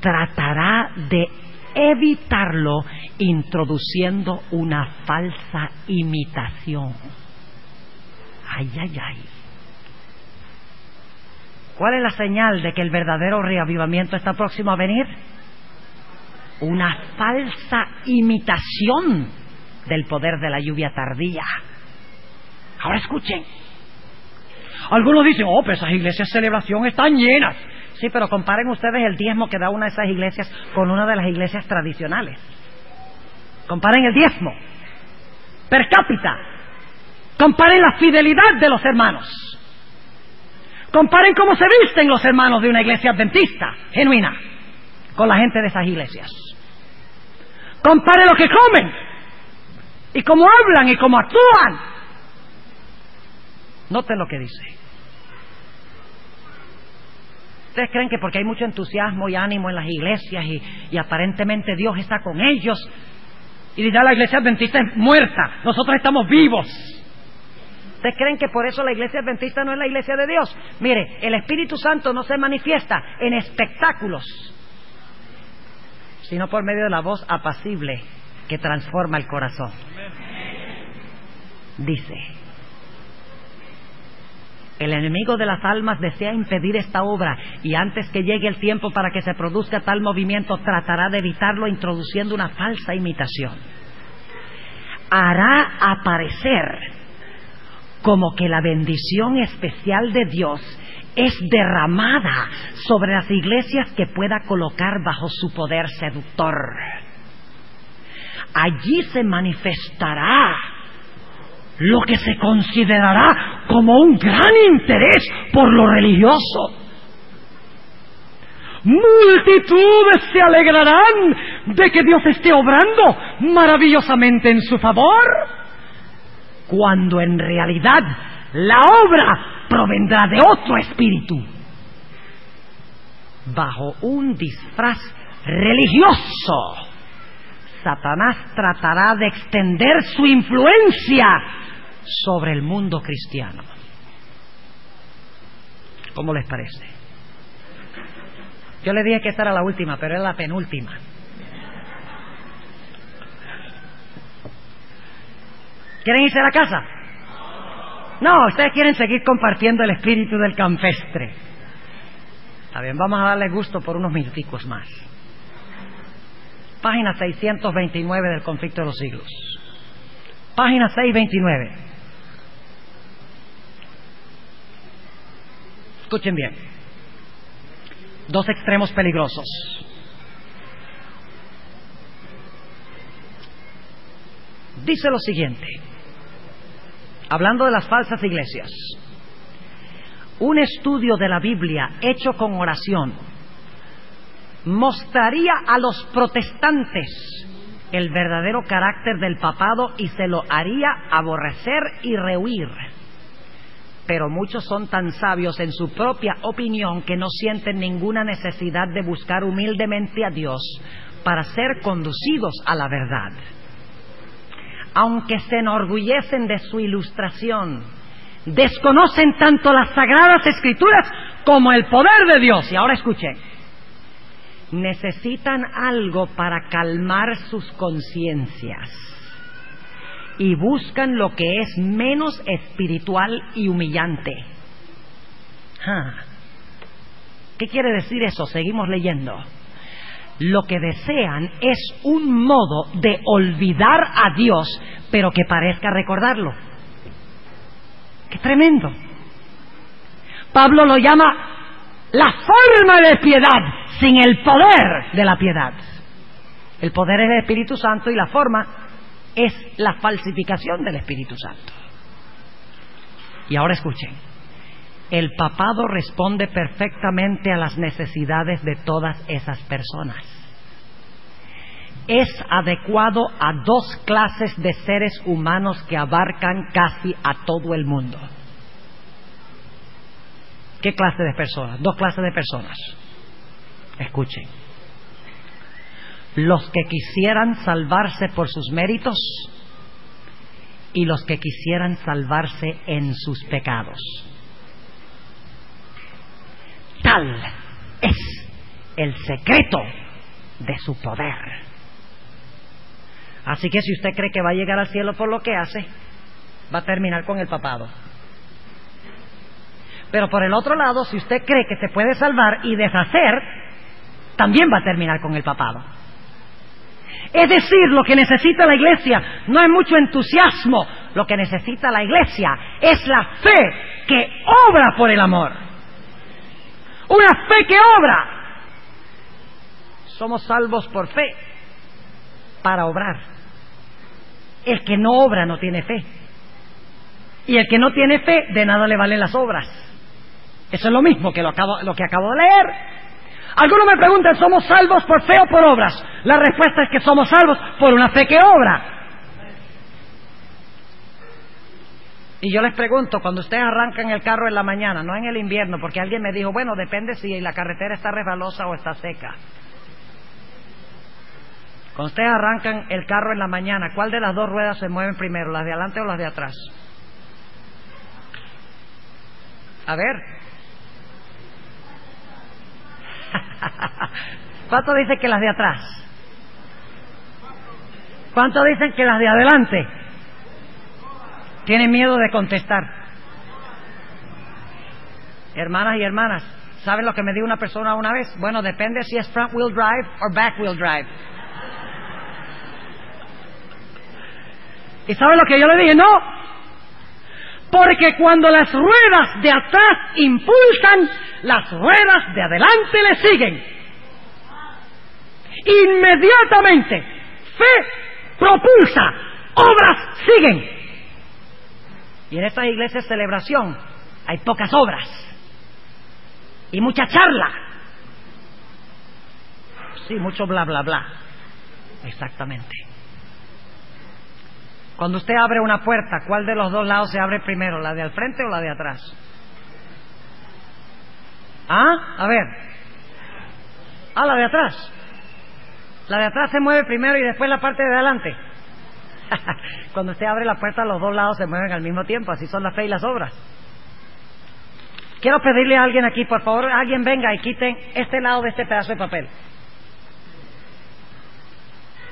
tratará de evitarlo introduciendo una falsa imitación. Ay, ay, ay. ¿Cuál es la señal de que el verdadero reavivamiento está próximo a venir? Una falsa imitación del poder de la lluvia tardía. Ahora escuchen. Algunos dicen: pero esas iglesias de celebración están llenas. Sí, pero comparen ustedes el diezmo que da una de esas iglesias con una de las iglesias tradicionales. Comparen el diezmo per cápita. Comparen la fidelidad de los hermanos. Comparen cómo se visten los hermanos de una iglesia adventista genuina con la gente de esas iglesias. Comparen lo que comen y cómo hablan y cómo actúan. Noten lo que dice. ¿Ustedes creen que porque hay mucho entusiasmo y ánimo en las iglesias y aparentemente Dios está con ellos, y ya la iglesia adventista es muerta, nosotros estamos vivos? ¿Ustedes creen que por eso la iglesia adventista no es la iglesia de Dios? Mire, el Espíritu Santo no se manifiesta en espectáculos, sino por medio de la voz apacible que transforma el corazón. Dice: el enemigo de las almas desea impedir esta obra, y antes que llegue el tiempo para que se produzca tal movimiento, tratará de evitarlo introduciendo una falsa imitación. Hará aparecer como que la bendición especial de Dios es derramada sobre las iglesias que pueda colocar bajo su poder seductor. Allí se manifestará lo que se considerará como un gran interés por lo religioso. Multitudes se alegrarán de que Dios esté obrando maravillosamente en su favor, cuando en realidad la obra provendrá de otro espíritu, bajo un disfraz religioso. Satanás tratará de extender su influencia sobre el mundo cristiano. ¿Cómo les parece? Yo le dije que esta era la última, pero es la penúltima. ¿Quieren irse a la casa? No, ustedes quieren seguir compartiendo el espíritu del campestre. Está bien, vamos a darle gusto por unos minuticos más. Página 629 del Conflicto de los Siglos. Página 629. Escuchen bien. Dos extremos peligrosos. Dice lo siguiente, hablando de las falsas iglesias: un estudio de la Biblia hecho con oración mostraría a los protestantes el verdadero carácter del papado y se lo haría aborrecer y rehuir. Pero muchos son tan sabios en su propia opinión que no sienten ninguna necesidad de buscar humildemente a Dios para ser conducidos a la verdad. Aunque se enorgullecen de su ilustración, desconocen tanto las Sagradas Escrituras como el poder de Dios. Y ahora escuchen, necesitan algo para calmar sus conciencias y buscan lo que es menos espiritual y humillante. ¿Qué quiere decir eso? Seguimos leyendo. Lo que desean es un modo de olvidar a Dios, pero que parezca recordarlo. ¡Qué tremendo! Pablo lo llama la forma de piedad sin el poder de la piedad. El poder es el Espíritu Santo y la forma es la falsificación del Espíritu Santo. Y ahora escuchen, el papado responde perfectamente a las necesidades de todas esas personas. Es adecuado a dos clases de seres humanos que abarcan casi a todo el mundo. ¿Qué clase de personas? Dos clases de personas. Escuchen. Los que quisieran salvarse por sus méritos y los que quisieran salvarse en sus pecados. Tal es el secreto de su poder. Así que si usted cree que va a llegar al cielo por lo que hace, va a terminar con el papado. Pero por el otro lado, si usted cree que se puede salvar y deshacer, también va a terminar con el papado. Es decir, lo que necesita la iglesia no es mucho entusiasmo, lo que necesita la iglesia es la fe que obra por el amor. Una fe que obra. Somos salvos por fe para obrar. El que no obra no tiene fe. Y el que no tiene fe, de nada le valen las obras. Eso es lo mismo que lo que acabo de leer. Algunos me preguntan, ¿somos salvos por fe o por obras? La respuesta es que somos salvos por una fe que obra. Y yo les pregunto, cuando ustedes arrancan el carro en la mañana, no en el invierno, porque alguien me dijo, bueno, depende si la carretera está resbalosa o está seca. Cuando ustedes arrancan el carro en la mañana, ¿cuál de las dos ruedas se mueven primero, las de adelante o las de atrás? A ver. ¿Cuánto dicen que las de atrás? ¿Cuánto dicen que las de adelante? Tienen miedo de contestar. Hermanas y hermanas, ¿saben lo que me dijo una persona una vez? Bueno, depende si es front wheel drive o back wheel drive. ¿Y saben lo que yo le dije? No, porque cuando las ruedas de atrás impulsan, las ruedas de adelante le siguen. Inmediatamente, fe propulsa, obras siguen. Y en estas iglesias de celebración hay pocas obras y mucha charla. Sí, mucho bla bla bla. Exactamente. Cuando usted abre una puerta, ¿cuál de los dos lados se abre primero? ¿La de al frente o la de atrás? A ver. La de atrás. La de atrás se mueve primero y después la parte de adelante. Cuando usted abre la puerta, los dos lados se mueven al mismo tiempo. Así son la fe y las obras. Quiero pedirle a alguien aquí, por favor, alguien venga y quiten este lado de este pedazo de papel.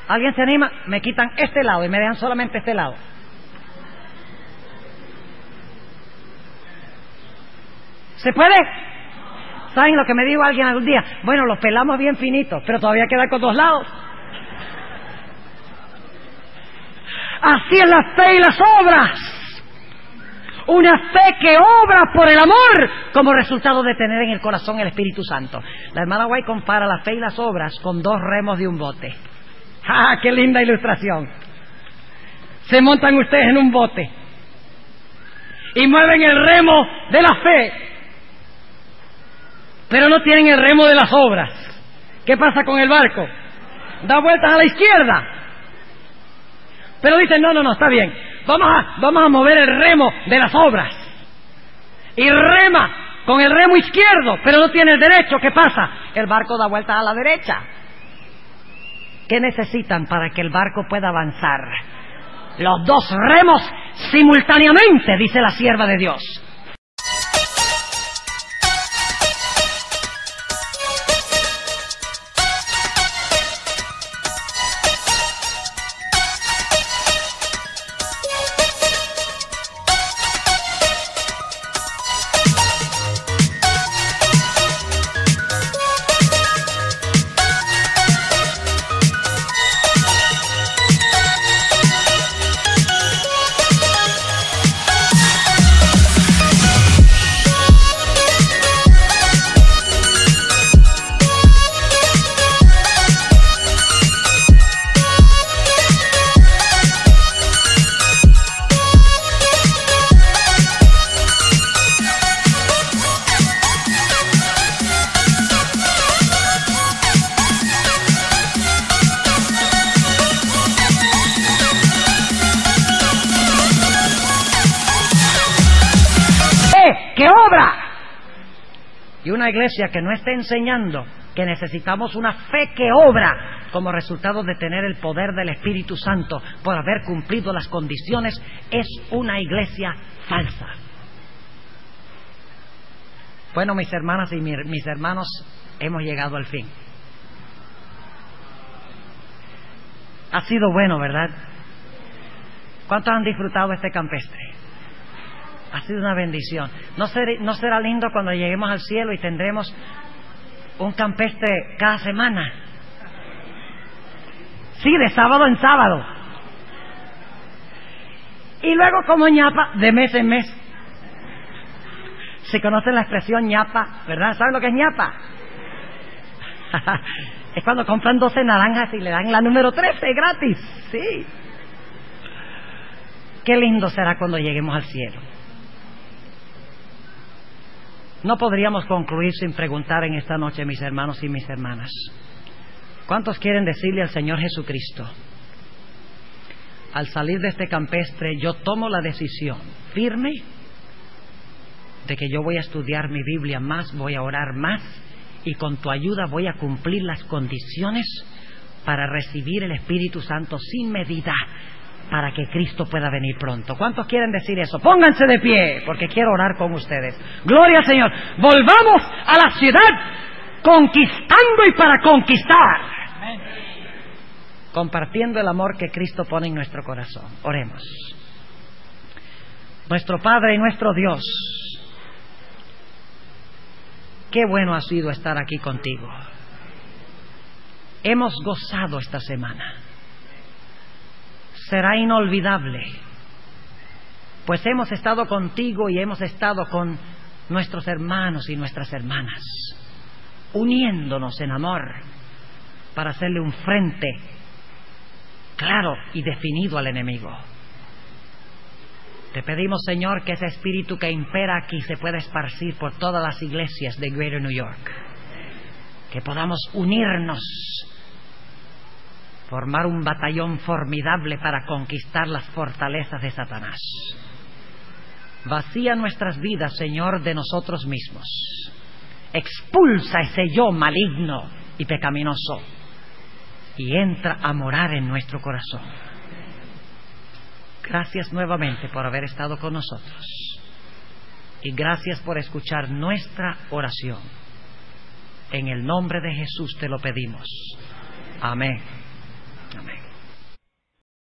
¿Alguien se anima? Me quitan este lado y me dejan solamente este lado. ¿Se puede? ¿Saben lo que me dijo alguien algún día? Bueno, los pelamos bien finitos, pero todavía queda con dos lados. Así es la fe y las obras. Una fe que obra por el amor como resultado de tener en el corazón el Espíritu Santo. La hermana White compara la fe y las obras con dos remos de un bote. ¡Ah, qué linda ilustración! Se montan ustedes en un bote y mueven el remo de la fe, pero no tienen el remo de las obras. ¿Qué pasa con el barco? Da vueltas a la izquierda Pero dicen, no, está bien, vamos a mover el remo de las obras. Y rema con el remo izquierdo, pero no tiene el derecho. ¿Qué pasa? El barco da vuelta a la derecha. ¿Qué necesitan para que el barco pueda avanzar? Los dos remos simultáneamente, dice la sierva de Dios. ¡Que obra! Y una iglesia que no esté enseñando que necesitamos una fe que obra como resultado de tener el poder del Espíritu Santo por haber cumplido las condiciones, es una iglesia falsa. Bueno, mis hermanas y mis hermanos, hemos llegado al fin. Ha sido bueno, ¿verdad? ¿Cuántos han disfrutado este campestre? Ha sido una bendición. ¿No será lindo cuando lleguemos al cielo y tendremos un campestre cada semana? Sí, de sábado en sábado. Y luego como ñapa, de mes en mes. Si conocen la expresión ñapa, ¿verdad? ¿Saben lo que es ñapa? Es cuando compran 12 naranjas y le dan la número 13 gratis. Sí. Qué lindo será cuando lleguemos al cielo. No podríamos concluir sin preguntar en esta noche, mis hermanos y mis hermanas, ¿cuántos quieren decirle al Señor Jesucristo: al salir de este campestre yo tomo la decisión firme de que yo voy a estudiar mi Biblia más, voy a orar más, y con tu ayuda voy a cumplir las condiciones para recibir el Espíritu Santo sin medida, para que Cristo pueda venir pronto? ¿Cuántos quieren decir eso? Pónganse de pie, porque quiero orar con ustedes. Gloria al Señor. Volvamos a la ciudad conquistando y para conquistar. Amén. Compartiendo el amor que Cristo pone en nuestro corazón. Oremos. Nuestro Padre y nuestro Dios, qué bueno ha sido estar aquí contigo. Hemos gozado esta semana. Será inolvidable, pues hemos estado contigo y hemos estado con nuestros hermanos y nuestras hermanas, uniéndonos en amor para hacerle un frente claro y definido al enemigo. Te pedimos, Señor, que ese espíritu que impera aquí se pueda esparcir por todas las iglesias de Greater New York, que podamos unirnos, formar un batallón formidable para conquistar las fortalezas de Satanás. Vacía nuestras vidas, Señor, de nosotros mismos. Expulsa ese yo maligno y pecaminoso y entra a morar en nuestro corazón. Gracias nuevamente por haber estado con nosotros y gracias por escuchar nuestra oración. En el nombre de Jesús te lo pedimos. Amén.